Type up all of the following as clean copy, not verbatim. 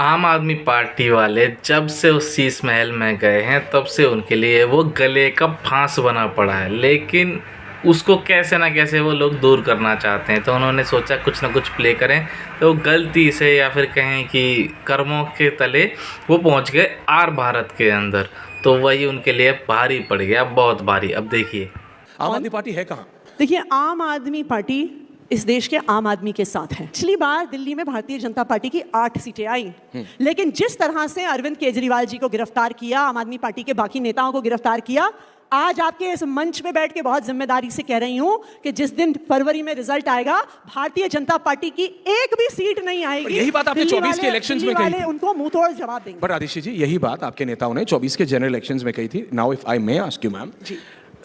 आम आदमी पार्टी वाले जब से उस शीश महल में गए हैं तब से उनके लिए वो गले का फांस बना पड़ा है, लेकिन उसको कैसे ना कैसे वो लोग दूर करना चाहते हैं। तो उन्होंने सोचा कुछ ना कुछ प्ले करें, तो गलती से या फिर कहें कि कर्मों के तले वो पहुंच गए आर भारत के अंदर। तो वही उनके लिए भारी पड़ गया, बहुत भारी। अब देखिए आम आदमी पार्टी है कहाँ? देखिए, आम आदमी पार्टी इस देश के आम आदमी के साथ है। पिछली बार दिल्ली में भारतीय जनता पार्टी की 8 सीटें आई, लेकिन जिस तरह से अरविंद केजरीवाल जी को गिरफ्तार किया, आम आदमी पार्टी के बाकी नेताओं को गिरफ्तार किया, आज आपके इस मंच पे बैठ के बहुत जिम्मेदारी से कह रही हूं कि जिस दिन फरवरी में रिजल्ट आएगा, भारतीय जनता पार्टी की एक भी सीट नहीं आएगी। यही बात आपने 24 के इलेक्शंस में कही थी। उनको मुंह तोड़ जवाब देंगे। बट आदित्य जी, यही बात आपके नेताओं ने 24 के जनरल इलेक्शंस में कही थी। Now if I may ask you ma'am,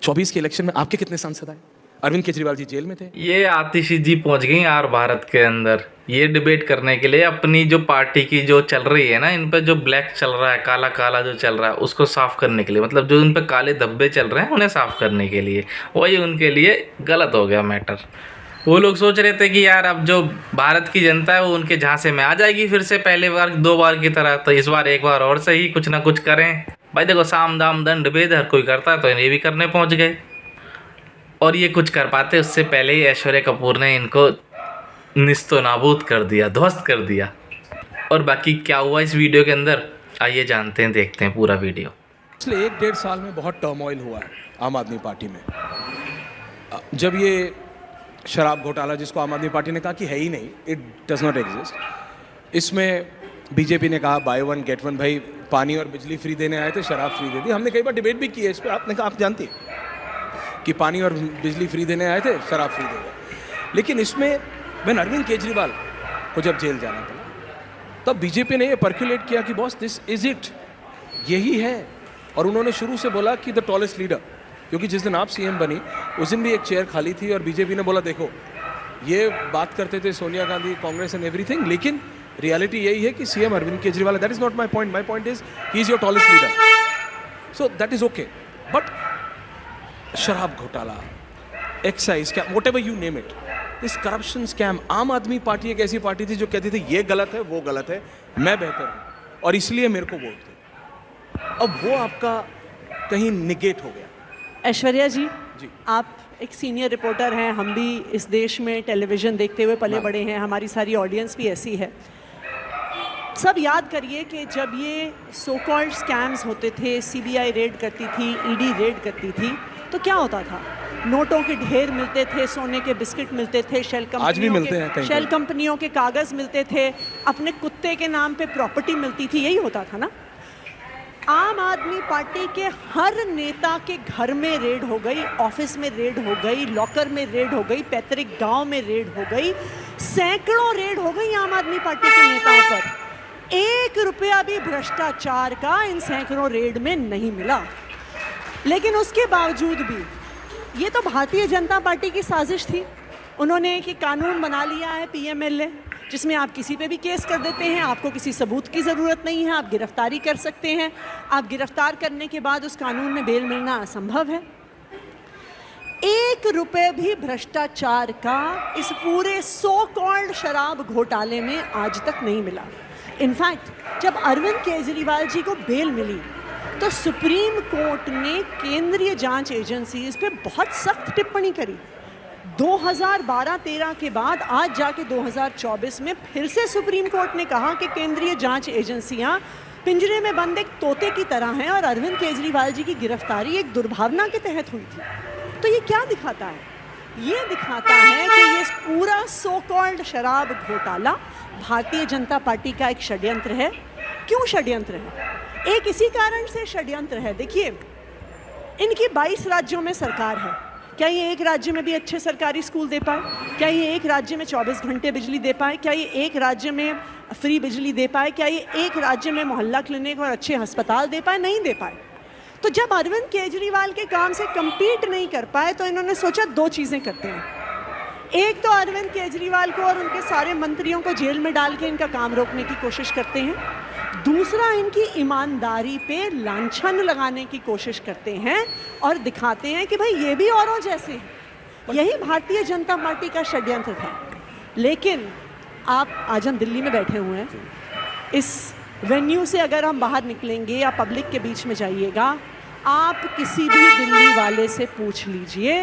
24 के इलेक्शन में आपके कितने सांसद आए? अरविंद केजरीवाल जी जेल में थे। ये आतिशी जी पहुंच गई आर भारत के अंदर ये डिबेट करने के लिए, अपनी जो पार्टी की जो चल रही है ना, इन पे जो ब्लैक चल रहा है, काला काला जो चल रहा है, उसको साफ करने के लिए, मतलब जो इन पे काले धब्बे चल रहे हैं उन्हें साफ करने के लिए। वही उनके लिए गलत हो गया मैटर। वो लोग सोच रहे थे कि यार अब जो भारत की जनता है वो उनके झांसे में आ जाएगी फिर से, पहले बार 2 बार की तरह। तो इस बार एक बार और सही कुछ ना कुछ करें। भाई देखो, साम दाम दंड भेद हर कोई करता है, तो इन्हें भी करने पहुंच गए। और ये कुछ कर पाते उससे पहले ही ऐश्वर्या कपूर ने इनको निस्तो नाबूद कर दिया, ध्वस्त कर दिया। और बाकी क्या हुआ इस वीडियो के अंदर, आइए जानते हैं, देखते हैं पूरा वीडियो। पिछले 1-1.5 साल में बहुत टर्मोइल हुआ है आम आदमी पार्टी में। जब ये शराब घोटाला, जिसको आम आदमी पार्टी ने कहा कि है ही नहीं, इट डज नॉट एग्जिस्ट, इसमें बीजेपी ने कहा बाय 1 गेट 1, भाई पानी और बिजली फ्री देने आए थे, शराब फ्री दे दी। हमने कई बार डिबेट भी की है इस पर। आपने कहा, आप जानती हैं कि पानी और बिजली फ्री देने आए थे, शराब फ्री दे गए। लेकिन इसमें मैंने अरविंद केजरीवाल को जब जेल जाना पड़ा, तब बीजेपी ने ये पर्कुलेट किया कि बॉस दिस इज इट, यही है। और उन्होंने शुरू से बोला कि द टॉलेस्ट लीडर, क्योंकि जिस दिन आप सीएम बनी उस दिन भी एक चेयर खाली थी और बीजेपी ने बोला देखो, ये बात करते थे सोनिया गांधी, कांग्रेस एंड एवरीथिंग, लेकिन रियलिटी यही है कि CM Arvind Kejriwal. That is not my point. My point is he is your tallest leader, so that is okay. But शराब घोटाला, excise scam, whatever you name it, this corruption scam, Aam Aadmi party एक ऐसी party थी जो कहती थी ये गलत है, वो गलत है, मैं बेहतर हूं और इसलिए मेरे को वोट दे। अब वो आपका कहीं निगेट हो गया। ऐश्वर्या जी, आप एक सीनियर रिपोर्टर हैं, हम भी इस देश में टेलीविज़न देखते हुए पले बड़े हैं, हमारी सारी ऑडियंस भी ऐसी है। सब याद करिए कि जब ये सो कॉल्ड स्कैम्स होते थे, सीबीआई रेड करती थी, ईडी रेड करती थी, तो क्या होता था? नोटों के ढेर मिलते थे, सोने के बिस्किट मिलते थे, आज भी मिलते हैं, शेल कंपनियों के कागज़ मिलते थे, अपने कुत्ते के नाम पे प्रॉपर्टी मिलती थी, यही होता था ना। आम आदमी पार्टी के हर नेता के घर में रेड हो गई, ऑफिस में रेड हो गई, लॉकर में रेड हो गई, पैतृक गांव में रेड हो गई, सैकड़ों रेड हो गई आम आदमी पार्टी के नेताओं पर। 1 रुपया भी भ्रष्टाचार का इन सैकड़ों रेड में नहीं मिला। लेकिन उसके बावजूद भी ये तो भारतीय जनता पार्टी की साजिश थी। उन्होंने कि कानून बना लिया है पीएमएलए, जिसमें आप किसी पे भी केस कर देते हैं, आपको किसी सबूत की ज़रूरत नहीं है, आप गिरफ्तारी कर सकते हैं। आप गिरफ्तार करने के बाद उस कानून में बेल मिलना असंभव है। 1 रुपये भी भ्रष्टाचार का इस पूरे सो कॉल्ड शराब घोटाले में आज तक नहीं मिला। इनफैक्ट जब अरविंद केजरीवाल जी को बेल मिली तो सुप्रीम कोर्ट ने केंद्रीय जांच एजेंसीज पे बहुत सख्त टिप्पणी करी। 2012-13 के बाद आज जाके 2024 में फिर से सुप्रीम कोर्ट ने कहा कि केंद्रीय जांच एजेंसियां पिंजरे में बंद एक तोते की तरह हैं और अरविंद केजरीवाल जी की गिरफ्तारी एक दुर्भावना के तहत हुई थी। तो ये क्या दिखाता है? ये दिखाता है कि ये पूरा सो कॉल्ड शराब घोटाला भारतीय जनता पार्टी का एक षड्यंत्र है। क्यों षड्यंत्र है? एक इसी कारण से षड्यंत्र है। देखिए, इनकी 22 राज्यों में सरकार है। क्या ये एक राज्य में भी अच्छे सरकारी स्कूल दे पाए? क्या ये एक राज्य में 24 घंटे बिजली दे पाए? क्या ये एक राज्य में फ्री बिजली दे पाए? क्या ये एक राज्य में मोहल्ला क्लिनिक और अच्छे अस्पताल दे पाए? नहीं दे पाए। तो जब अरविंद केजरीवाल के काम से compete नहीं कर पाए तो इन्होंने सोचा 2 चीज़ें करते हैं। एक तो अरविंद केजरीवाल को और उनके सारे मंत्रियों को जेल में डाल के इनका काम रोकने की कोशिश करते हैं। दूसरा, इनकी ईमानदारी पे लांछन लगाने की कोशिश करते हैं और दिखाते हैं कि भाई ये भी औरों जैसे हैं। यही भारतीय जनता पार्टी का षड्यंत्र था। लेकिन आप आज हम दिल्ली में बैठे हुए हैं, इस वेन्यू से अगर हम बाहर निकलेंगे या पब्लिक के बीच में जाइएगा, आप किसी भी दिल्ली वाले से पूछ लीजिए,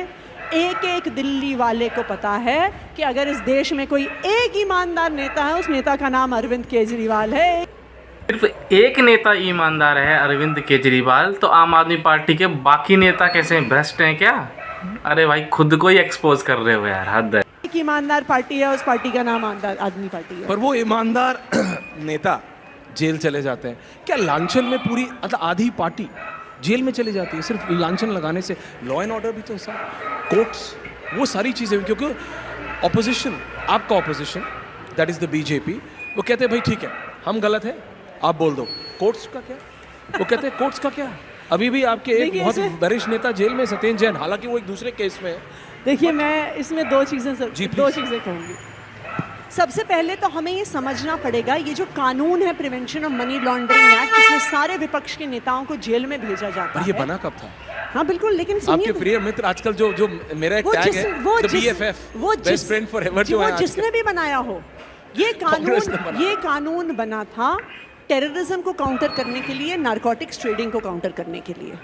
एक एक दिल्ली वाले को पता है कि अगर इस देश में कोई एक ईमानदार नेता है, उस नेता का नाम अरविंद केजरीवाल है। सिर्फ एक नेता ईमानदार है, अरविंद केजरीवाल, तो आम आदमी पार्टी के बाकी नेता कैसे भ्रष्ट हैं क्या? अरे भाई, खुद को ही एक्सपोज कर रहे हो यार, हद है। एक ईमानदार पार्टी है, उस पार्टी का नाम आदमी पार्टी है। पर वो ईमानदार नेता जेल चले जाते हैं क्या? लांछन में पूरी आधी पार्टी जेल में चली जाती है सिर्फ लांछन लगाने से। लॉ एंड ऑर्डर भी तो सर, कोर्ट्स, वो सारी चीज़ें, क्योंकि ऑपोजिशन, आपका opposition that is the BJP, वो कहते हैं भाई ठीक है हम गलत है, आप बोल दो। कोर्ट्स का क्या? वो कहते हैं कोर्ट्स का क्या? अभी भी आपके एक बहुत वरिष्ठ नेता जेल में, सत्येंद्र जैन, हालांकि वो एक दूसरे केस में है। देखिए, मैं इसमें दो चीज़ें कहूँगी। सबसे पहले तो हमें ये समझना पड़ेगा, ये जो कानून है prevention of money laundering act, इसमें सारे विपक्ष के नेताओं को जेल में भेजा जाता है। ये बना कब था? हाँ बिल्कुल, लेकिन आपके प्रिय मित्र आजकल जो मेरा एक टैग है, the BFF, best friend forever, जो जिसने भी बनाया हो, ये कानून बना था टेररिज्म को काउंटर करने के लिए, नारकोटिक्स ट्रेडिंग को काउंटर करने के लिए।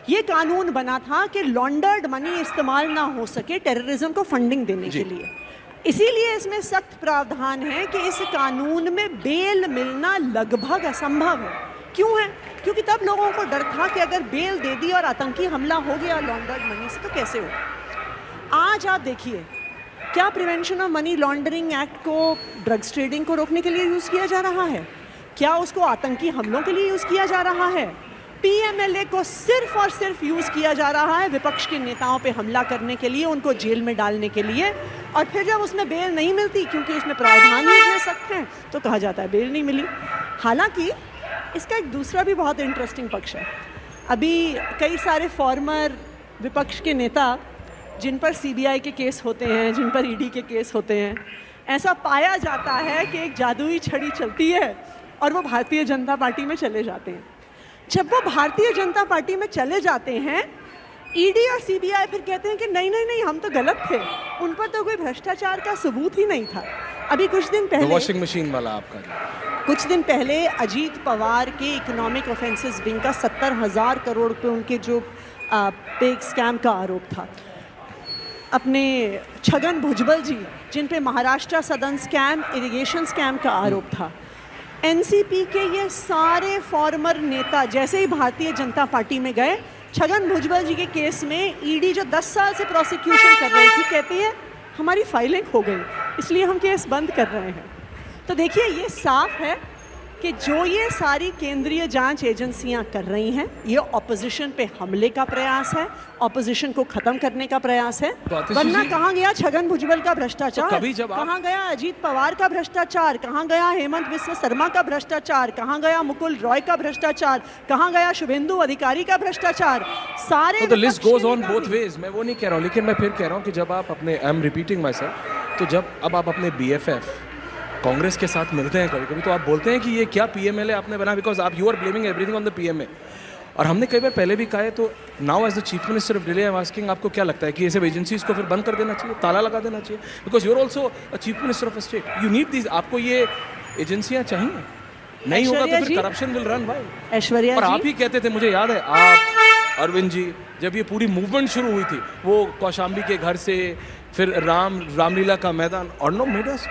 ये कानून बना था कि लॉन्डर्ड मनी इस्तेमाल ना हो सके टेररिज्म को फंडिंग देने के लिए। इसीलिए इसमें सख्त प्रावधान है कि इस कानून में बेल मिलना लगभग असंभव है। क्यों है? क्योंकि तब लोगों को डर था कि अगर बेल दे दी और आतंकी हमला हो गया लॉन्डर्ड मनी से, तो कैसे हो। आज आप देखिए, क्या prevention of money laundering act को ड्रग्स ट्रेडिंग को रोकने के लिए यूज़ किया जा रहा है? क्या उसको आतंकी हमलों के लिए यूज़ किया जा रहा है? PMLA को सिर्फ और सिर्फ यूज़ किया जा रहा है विपक्ष के नेताओं पे हमला करने के लिए, उनको जेल में डालने के लिए। और फिर जब उसमें बेल नहीं मिलती, क्योंकि उसमें प्रावधान ही इतने सख्त हैं, तो कहा जाता है बेल नहीं मिली। हालांकि इसका एक दूसरा भी बहुत इंटरेस्टिंग पक्ष है। अभी कई सारे फॉर्मर विपक्ष के नेता, जिन पर CBI के केस होते हैं, जिन पर ED के केस होते हैं, ऐसा पाया जाता है कि एक जादुई छड़ी चलती है और वो भारतीय जनता पार्टी में चले जाते हैं। जब वो भारतीय जनता पार्टी में चले जाते हैं, ED और CBI फिर कहते हैं कि नहीं नहीं नहीं, हम तो गलत थे, उन पर तो कोई भ्रष्टाचार का सबूत ही नहीं था। अभी कुछ दिन पहले, वॉशिंग मशीन वाला आपका, कुछ दिन पहले अजीत पवार के इकोनॉमिक ऑफेंसेस विंग का 70,000 करोड़ रुपए उनके जो पे स्कैम का आरोप था। अपने छगन भुजबल जी, जिन पे महाराष्ट्र सदन स्कैम, इरिगेशन स्कैम का आरोप था। NCP के ये सारे फॉर्मर नेता जैसे ही भारतीय जनता पार्टी में गए, छगन भुजबल जी के केस में ED जो 10 साल से प्रोसिक्यूशन कर रही थी, कहती है हमारी फाइलिंग हो गई, इसलिए हम केस बंद कर रहे हैं। तो देखिए, ये साफ है कि जो ये सारी केंद्रीय जांच एजेंसियां कर रही हैं, ये ऑपोजिशन पे हमले का प्रयास है, ऑपोजिशन को खत्म करने का प्रयास है। वरना कहाँ गया छगन भुजबल का भ्रष्टाचार, कहाँ गया अजीत पवार का भ्रष्टाचार, कहाँ गया हेमंत बिस्वा शर्मा का भ्रष्टाचार, कहाँ गया मुकुल रॉय का भ्रष्टाचार, कहाँ गया शुभेंदु अधिकारी का भ्रष्टाचार? सारे तो list goes on both ways. मैं वो नहीं कह रहा हूँ, लेकिन मैं फिर कह रहा हूँ कि जब आप अपने, I am repeating my self, तो जब अब आप अपने BFF कांग्रेस के साथ मिलते हैं कभी कभी, तो आप बोलते हैं कि ये क्या PMLA आपने बना, बिकॉज आप you are blaming everything on the PMA। और हमने कई बार पहले भी कहा है, तो now as the chief minister of Delhi I am asking, आपको क्या लगता है कि ये सब एजेंसीज को फिर बंद कर देना चाहिए, ताला लगा देना चाहिए? Because you are also a chief minister of a state, you need this, आपको ये एजेंसियाँ चाहिए। नहीं होगा तो फिर करप्शन विल रन भाई। ऐश्वर्या और आप ही कहते थे, मुझे याद है, आप अरविंद जी, जब ये पूरी मूवमेंट शुरू हुई थी, वो कौशाम्बी के घर से, फिर रामलीला का मैदान, और no made us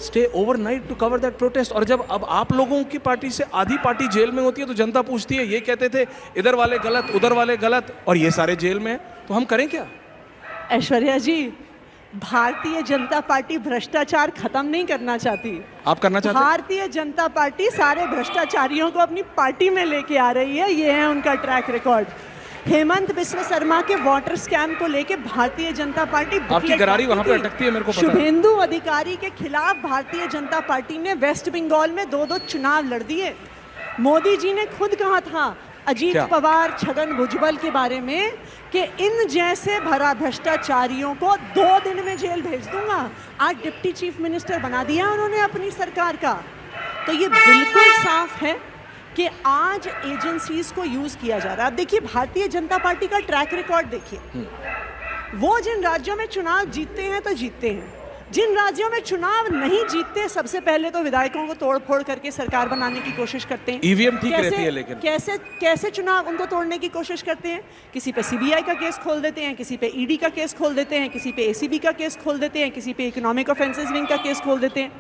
stay overnight to cover that protest. और जब अब आप लोगों की पार्टी से आधी पार्टी जेल में होती है, तो जनता पूछती है, ये कहते थे इधर वाले गलत, उधर वाले गलत, और ये सारे जेल में हैं, तो हम करें क्या? ऐश्वर्या जी, भारतीय जनता पार्टी भ्रष्टाचार खत्म नहीं करना चाहती। आप करना चाहते हैं? भारतीय जनता पार्टी सारे भ्रष्टाचारियों को अपनी पार्टी में लेके आ रही है, ये है उनका ट्रैक रिकॉर्ड। हेमंत बिस्वा शर्मा के वाटर स्कैम को लेके भारतीय जनता पार्टी, आपकी गरारी वहां पे अटकती है, मेरे को पता है। शुभेंदु अधिकारी के खिलाफ भारतीय जनता पार्टी ने वेस्ट बंगाल में 2-2 चुनाव लड़ दिए। मोदी जी ने खुद कहा था अजीत पवार, छगन भुजबल के बारे में कि इन जैसे भरा भ्रष्टाचारियों को 2 दिन में जेल भेज दूंगा। आज डिप्टी चीफ मिनिस्टर बना दिया उन्होंने अपनी सरकार का। तो ये बिल्कुल साफ है कि आज एजेंसीज को यूज किया जा रहा है। अब देखिए, भारतीय जनता पार्टी का ट्रैक रिकॉर्ड देखिए, वो जिन राज्यों में चुनाव जीतते हैं तो जीतते हैं, जिन राज्यों में चुनाव नहीं जीतते सबसे पहले तो विधायकों को तोड़ फोड़ करके सरकार बनाने की कोशिश करते हैं। ईवीएम ठीक कैसे- रहती है लेकिन कैसे चुनाव उनको तोड़ने की कोशिश करते हैं? किसी पे सीबीआई का केस खोल देते हैं, किसी पे ईडी का केस खोल देते हैं, किसी पे एसीबी का केस खोल देते हैं, किसी पे इकोनॉमिक ऑफेंसेस विंग का केस खोल देते हैं।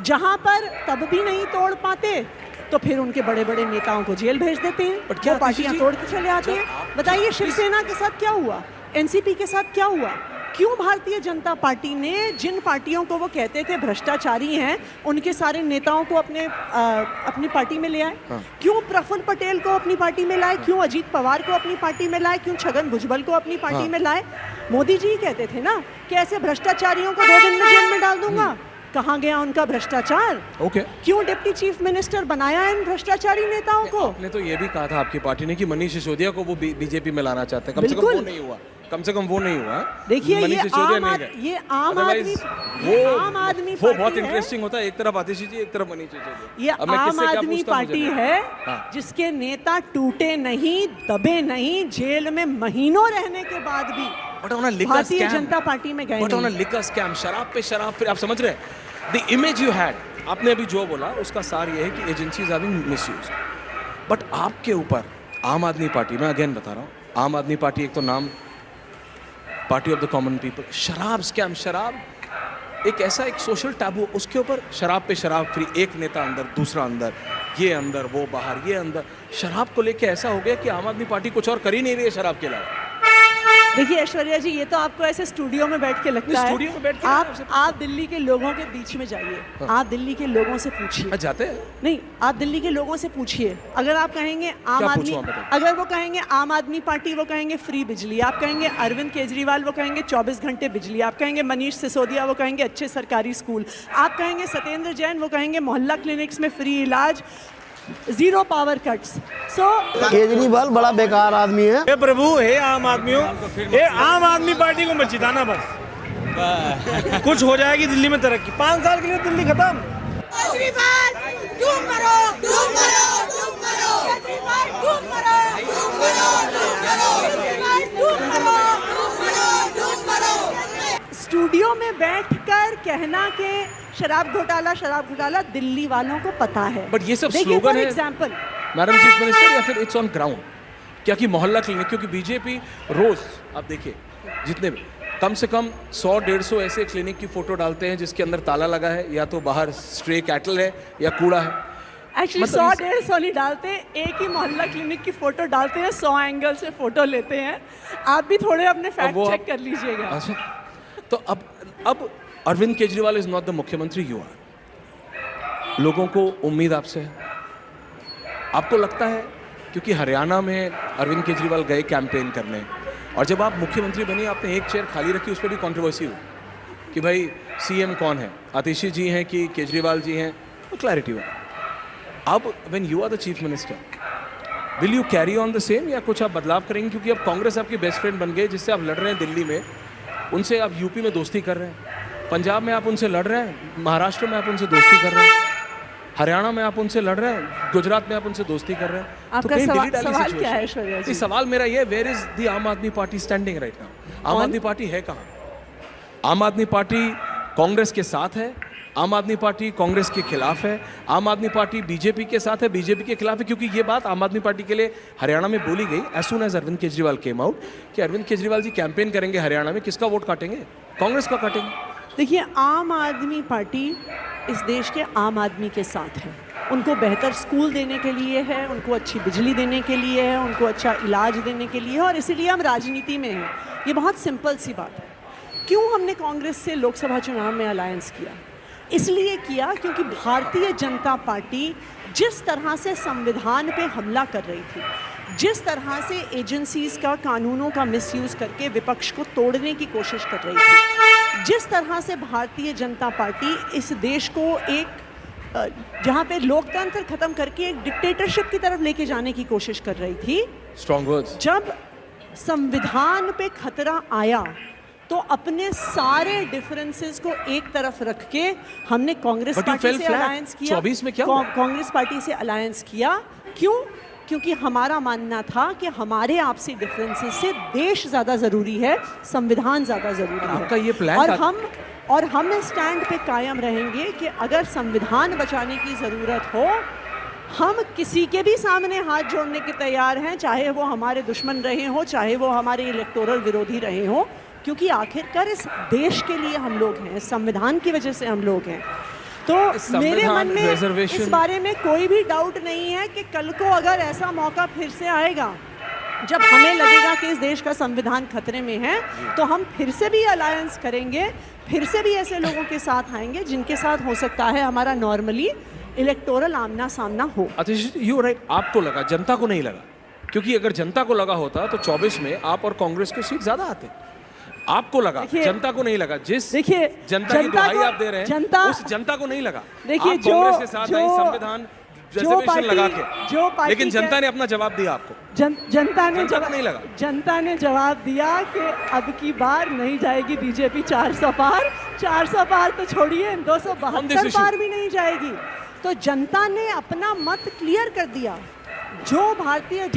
जहां पर तब भी नहीं तोड़ पाते तो फिर उनके बड़े बड़े नेताओं को जेल भेज देते हैं, बट क्या वो पार्टियां आतिशी जी- तोड़ के चले आते हैं। बताइए शिवसेना के साथ क्या हुआ, एनसीपी के साथ क्या हुआ? क्यों भारतीय जनता पार्टी ने जिन पार्टियों को वो कहते थे भ्रष्टाचारी हैं उनके सारे नेताओं को अपनी पार्टी में ले आए? क्यों प्रफुल्ल पटेल को अपनी पार्टी में लाए? क्यों अजीत पवार को अपनी पार्टी में लाए? क्यों छगन भुजबल को अपनी पार्टी में लाए? मोदी जी कहते थे ना कि ऐसे भ्रष्टाचारियों को 2 दिन में जेल में डाल दूंगा। कहाँ गया उनका भ्रष्टाचार? ओके। क्यों डिप्टी चीफ मिनिस्टर बनाया इन भ्रष्टाचारी नेताओं को? आपने तो ये भी कहा था आपकी पार्टी ने कि मनीष सिसोदिया को वो बीजेपी में लाना चाहते हैं, कम से कम बिल्कुल। वो नहीं हुआ, कम से कम वो नहीं हुआ। देखिए मनीष ये सिसोदिया आम नहीं आद- गए। ये आम Otherwise, आदमी ये आम आदमी वो बहुत पार्टी है। इंटरेस्टिंग होता है, एक तरफ आतिशी जी एक तरफ मनीष सिसोदिया। ये अब मैं आम किससे क्या आदमी पूछता हूं, मुझे पार्टी नहीं। है हाँ। जिसके नेता टूटे नहीं, दबे नहीं, जेल में महीनों रहने के बाद भी But on a liquor भारतीय scam. जनता पार्टी में गए But on a नहीं। liquor scam, शराब पे शराब, फिर आप समझ रहे हैं? The image you had, आपने अभी जो बोला उसका सार ये है कि agencies are being misused. But आपके ऊपर आम आदमी पार्टी, मैं अगेन बता रहा हूँ, आम आदमी पार्टी एक तो नाम party of the common people, शराब स्कैम, शराब एक ऐसा एक सोशल टैबू, उसके ऊपर शराब पे शराब फ्री, एक नेता अंदर, दूसरा अंदर, ये अंदर, वो बाहर, ये अंदर। शराब को लेके ऐसा हो गया कि आम आदमी पार्टी कुछ और कर ही नहीं रही है शराब के अलावा। देखिए ऐश्वर्या जी, ये तो आपको ऐसे स्टूडियो में बैठ के लगता है। स्टूडियो में बैठ के आप दिल्ली के लोगों के बीच में जाइए, आप दिल्ली के लोगों से पूछिए। जाते हैं नहीं, आप दिल्ली के लोगों से पूछिए। अगर आप कहेंगे आम क्या आदमी, पूछूं आप बताइए? अगर वो कहेंगे आम आदमी पार्टी, वो कहेंगे फ्री बिजली। आप कहेंगे अरविंद केजरीवाल, वो कहेंगे 24 घंटे बिजली। आप कहेंगे मनीष सिसोदिया, वो कहेंगे अच्छे सरकारी स्कूल। आप कहेंगे सत्येंद्र जैन, वो कहेंगे मोहल्ला क्लिनिक्स में फ्री इलाज, 0 पावर कट्स। केजरीवाल बड़ा बेकार आदमी है। हे प्रभु, हे आम आदमियों, हे आम आदमी पार्टी को मत जिताना बस। कुछ हो जाएगी दिल्ली में तरक्की। 5 साल के लिए दिल्ली खत्म। केजरीवाल तुम मरो, तुम मरो, तुम मरो, केजरीवाल तुम मरो, तुम मरो, तुम मरो, केजरीवाल तुम मरो, तुम मरो, तुम मरो। स्टूडियो में बैठकर कहना कि शराब घोटाला दिल्ली वालों को पता है। बट ये सब देखिए, स्लोगन फॉर है एग्जाम्पल, मैडम चीफ मिनिस्टर, या फिर इट्स ऑन ग्राउंड? क्या कि मोहल्ला क्लिनिक, क्योंकि बीजेपी रोज आप देखिए जितने भी कम से कम 100-150 ऐसे क्लिनिक की फोटो डालते हैं जिसके अंदर ताला लगा है, या तो बाहर स्ट्रे कैटल है या कूड़ा है। एक्चुअली मतलब 100-150 नहीं डालते, एक ही मोहल्ला क्लिनिक की फोटो डालते हैं, 100 एंगल से फोटो लेते हैं। आप भी थोड़े अपने फैक्ट वो चेक आप- कर लीजिएगा। अच्छा, तो अब Arvind Kejriwal is not the मुख्यमंत्री, यू आर। लोगों को उम्मीद आपसे है। आपको लगता है, क्योंकि हरियाणा में अरविंद केजरीवाल गए कैंपेन करने, और जब आप मुख्यमंत्री बनी आपने एक चेयर खाली रखी, उस पर भी कंट्रोवर्सी हुई कि भाई सीएम कौन है, आतिशी जी हैं कि केजरीवाल जी हैं, तो क्लैरिटी हुआ। अब when you are the chief minister, will you carry on the same, या कुछ आप बदलाव करेंगे? क्योंकि अब कांग्रेस आपकी बेस्ट फ्रेंड बन गई, जिससे आप लड़ रहे हैं दिल्ली में, उनसे आप यूपी में दोस्ती कर रहे हैं, पंजाब में आप उनसे लड़ रहे हैं, महाराष्ट्र में आप उनसे दोस्ती कर रहे हैं, हरियाणा में आप उनसे लड़ रहे हैं, गुजरात में आप उनसे दोस्ती कर रहे हैं। आपका कहीं सवाल dilly-dally क्या situation है ऐश्वर्या जी? नहीं, सवाल मेरा ये, वेयर इज द आम Aadmi party standing right now? आम आदमी पार्टी है कहाँ? आम आदमी पार्टी कांग्रेस के साथ है, आम आदमी पार्टी कांग्रेस के खिलाफ है, आम आदमी पार्टी बीजेपी के साथ है, बीजेपी के खिलाफ है। क्योंकि ये बात आम आदमी पार्टी के लिए हरियाणा में बोली गई as soon as Arvind Kejriwal came out कि अरविंद केजरीवाल जी कैंपेन करेंगे हरियाणा में, किसका वोट काटेंगे? कांग्रेस का काटेंगे। देखिए, आम आदमी पार्टी इस देश के आम आदमी के साथ है। उनको बेहतर स्कूल देने के लिए है, उनको अच्छी बिजली देने के लिए है, उनको अच्छा इलाज देने के लिए है, और इसीलिए हम राजनीति में हैं। ये बहुत सिंपल सी बात है। क्यों हमने कांग्रेस से लोकसभा चुनाव में अलायंस किया? इसलिए किया क्योंकि भारतीय जनता पार्टी जिस तरह से संविधान पे हमला कर रही थी, जिस तरह से एजेंसीज का, कानूनों का मिसयूज़ करके विपक्ष को तोड़ने की कोशिश कर रही थी, जिस तरह से भारतीय जनता पार्टी इस देश को एक जहाँ पे लोकतंत्र खत्म करके एक डिक्टेटरशिप की तरफ लेके जाने की कोशिश कर रही थी, स्ट्रॉन्ग वर्ड्स। जब संविधान पे खतरा आया तो अपने सारे डिफरेंसेस को एक तरफ रख के हमने Congress But you party fell से flat. अलायंस किया। 24 में क्या हुआ? कांग्रेस पार्टी से अलायंस किया। क्यों? क्योंकि हमारा मानना था कि हमारे आपसी डिफरेंसेस से देश ज़्यादा ज़रूरी है, संविधान ज़्यादा ज़रूरी है। आपका ये प्लान और था? हम और हम इस स्टैंड पे कायम रहेंगे कि अगर संविधान बचाने की ज़रूरत हो, हम किसी के भी सामने हाथ जोड़ने के तैयार हैं, चाहे वो हमारे दुश्मन रहे हों, चाहे वो हमारे इलेक्टोरल विरोधी रहे हों, क्योंकि आखिरकार इस देश के लिए हम लोग हैं, संविधान की वजह से हम लोग हैं। तो मेरे मन में इस बारे में कोई भी डाउट नहीं है कि कल को अगर ऐसा मौका फिर से आएगा जब हमें लगेगा कि इस देश का संविधान खतरे में है, तो हम फिर से भी अलायंस करेंगे, फिर से भी ऐसे लोगों के साथ आएंगे जिनके साथ हो सकता है हमारा नॉर्मली इलेक्टोरल आमना सामना हो। आतिश यू राइट, आपको लगा, जनता को नहीं लगा, क्योंकि अगर जनता को लगा होता तो 24 में आप और कांग्रेस के सीट ज्यादा आते। आपको लगा, जनता को नहीं लगा। जिस जनता की दुहाई आप दे रहे हैं उस जनता को नहीं लगा। देखिए, आप कांग्रेस के साथ आई, संविधान रिजर्वेशन लगा के, लेकिन जनता ने अपना जवाब दिया आपको। जनता ने नहीं लगा, जनता ने जवाब दिया कि अब की बार नहीं जाएगी बीजेपी 400 पार। 400 पार तो छोड़िए, 272 पार भी नहीं जाएगी। तो जनता ने अपना मत क्लियर कर दिया। जो भारतीय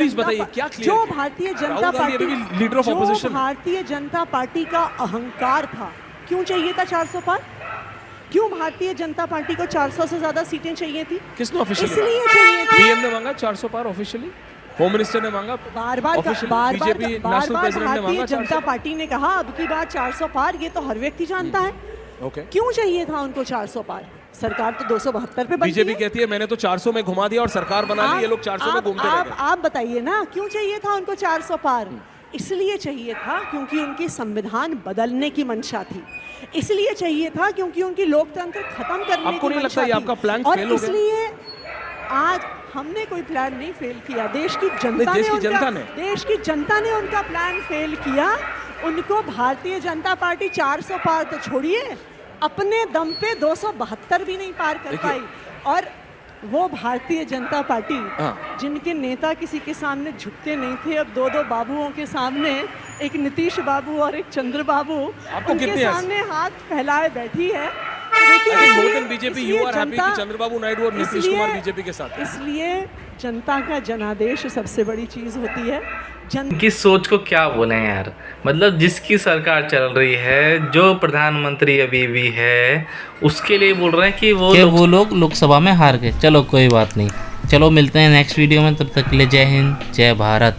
जनता पार्टी का अहंकार था, क्यों चाहिए था 400 पार? क्यों भारतीय जनता पार्टी को 400 से ज्यादा सीटें चाहिए थी? किसने ऑफिशियली? इसलिए चाहिए थी। पीएम ने मांगा 400 पार ऑफिशियली, होम मिनिस्टर ने मांगा, बार भारतीय जनता पार्टी ने कहा अब की बार 400 पार। ये तो हर व्यक्ति जानता है। क्यों चाहिए था उनको 400 पार? सरकार तो 272 पे बनती है। बीजेपी कहती है मैंने तो 400 में घुमा दिया और सरकार बना ली, ये लोग 400 में घूमते रह गए। आप बताइए ना, क्यों चाहिए था उनको 400 पार? इसलिए चाहिए था क्योंकि उनकी संविधान बदलने की मंशा थी। इसलिए चाहिए था क्योंकि उनकी लोकतंत्र खत्म करने की मंशा थी। आपको नहीं लगता ये आपका प्लान फेल हो गया? इसलिए आज हमने कोई प्लान नहीं फेल किया, देश की जनता ने उनका प्लान फेल किया। उनको भारतीय जनता पार्टी 400 पार तो छोड़िए, अपने दम पे 272 भी नहीं पार कर पाई। और वो भारतीय जनता पार्टी जिनके नेता किसी के सामने झुकते नहीं थे, अब दो बाबुओं के सामने, एक नीतीश बाबू और एक चंद्र बाबू, उनके सामने हाथ फैलाए बैठी है। चंद्रबाबू नायडू और नीतीश कुमार बीजेपी के साथ। इसलिए जनता का जनादेश सबसे बड़ी चीज होती है। की सोच को क्या बोले यार, मतलब जिसकी सरकार चल रही है, जो प्रधानमंत्री अभी भी है, उसके लिए बोल रहे हैं कि वो लोग लोकसभा में हार गए। चलो कोई बात नहीं, चलो मिलते हैं नेक्स्ट वीडियो में, तब तक के लिए जय हिंद, जय भारत।